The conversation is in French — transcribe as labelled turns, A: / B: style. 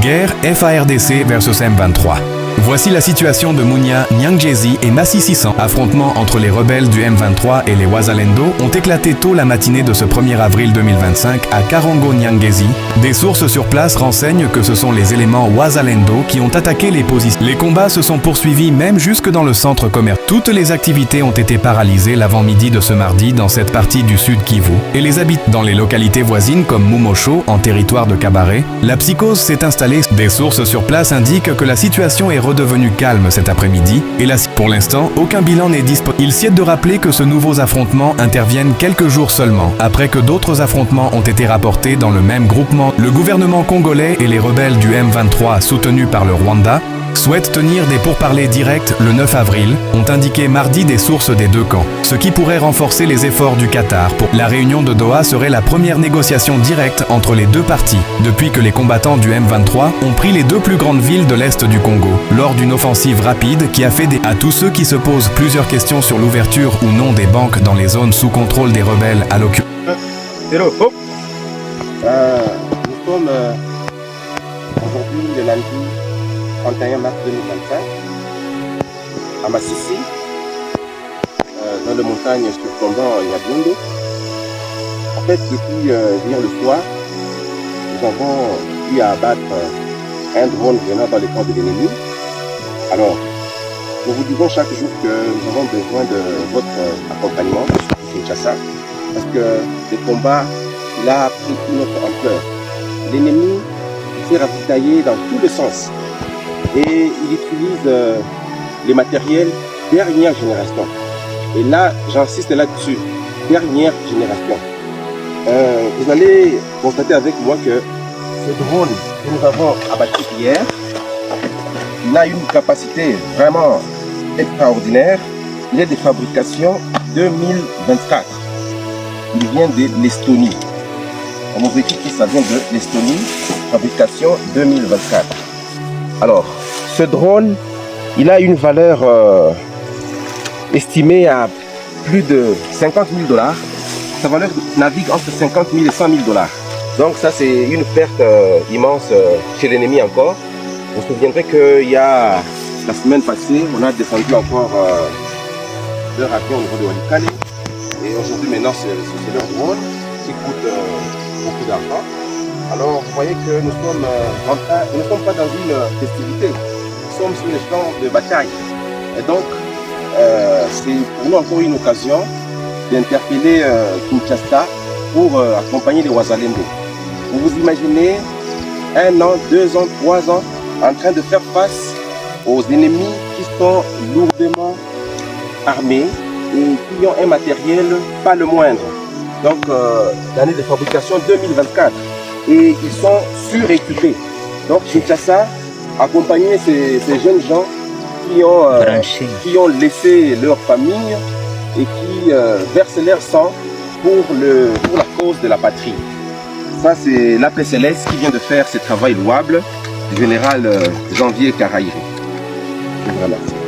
A: Guerre FARDC versus M23. Voici la situation de Mounia, Nyangezi et Masisi 600. Affrontements entre les rebelles du M23 et les Wazalendo ont éclaté tôt la matinée de ce 1er avril 2025 à Karongo Nyangezi. Des sources sur place renseignent que ce sont les éléments Wazalendo qui ont attaqué les positions. Les combats se sont poursuivis même jusque dans le centre commercial. Toutes les activités ont été paralysées l'avant-midi de ce mardi dans cette partie du sud Kivu. Et les habitants dans les localités voisines comme Mumosho, en territoire de Kabaré, la psychose s'est installée. Des sources sur place indiquent que la situation est redevenu calme cet après-midi et là, pour l'instant, aucun bilan n'est disponible. Il sied de rappeler que ce nouveaux affrontements interviennent quelques jours seulement après que d'autres affrontements ont été rapportés dans le même groupement. Le gouvernement congolais et les rebelles du M23 soutenus par le Rwanda souhaitent tenir des pourparlers directs le 9 avril, ont indiqué mardi des sources des deux camps, ce qui pourrait renforcer les efforts du Qatar. La réunion de Doha serait la première négociation directe entre les deux parties, depuis que les combattants du M23 ont pris les deux plus grandes villes de l'Est du Congo, lors d'une offensive rapide qui a fait à tous ceux qui se posent plusieurs questions sur l'ouverture ou non des banques dans les zones sous contrôle des rebelles à l'occurrence.
B: Nous sommes aujourd'hui le lundi 31 mars 2025 à Masisi, dans les montagnes surplombant Yabundo. En fait, depuis hier le soir, nous avons eu à abattre un drone venant dans les camps de l'ennemi. Alors, nous vous disons chaque jour que nous avons besoin de votre accompagnement sur Kinshasa, parce que le combat, il a pris une autre ampleur. L'ennemi s'est ravitaillé dans tous les sens. Et il utilise les matériels dernière génération. Et là, j'insiste là-dessus, dernière génération. Vous allez constater avec moi que ce drone que nous avons abattu hier, il a une capacité vraiment extraordinaire. Il est de fabrication 2024. Il vient de l'Estonie. On nous dit que ça vient de l'Estonie, fabrication 2024. Alors, ce drone, il a une valeur estimée à plus de 50 000 $. Sa valeur navigue entre 50 000 et 100 000 $. Donc ça, c'est une perte immense chez l'ennemi encore. Vous vous souviendrez qu'il y a la semaine passée, on a descendu encore leur avion au niveau de Walikale. Et aujourd'hui, maintenant, c'est leur drone qui coûte beaucoup d'argent. Alors, vous voyez que nous sommes nous ne sommes pas dans une festivité, nous sommes sur le champ de bataille. Et donc, c'est pour nous encore une occasion d'interpeller Kinshasa pour accompagner les Wazalendo. Vous vous imaginez 1 an, 2 ans, 3 ans en train de faire face aux ennemis qui sont lourdement armés et qui ont un matériel pas le moindre. Donc, l'année de fabrication 2024. Et ils sont suréquipés. Donc Kinshasa accompagner ces jeunes gens qui ont laissé leur famille et qui versent leur sang pour la cause de la patrie. Ça, c'est l'APCLS qui vient de faire ce travail louable, du général Janvier Karaïri. Je vous remercie.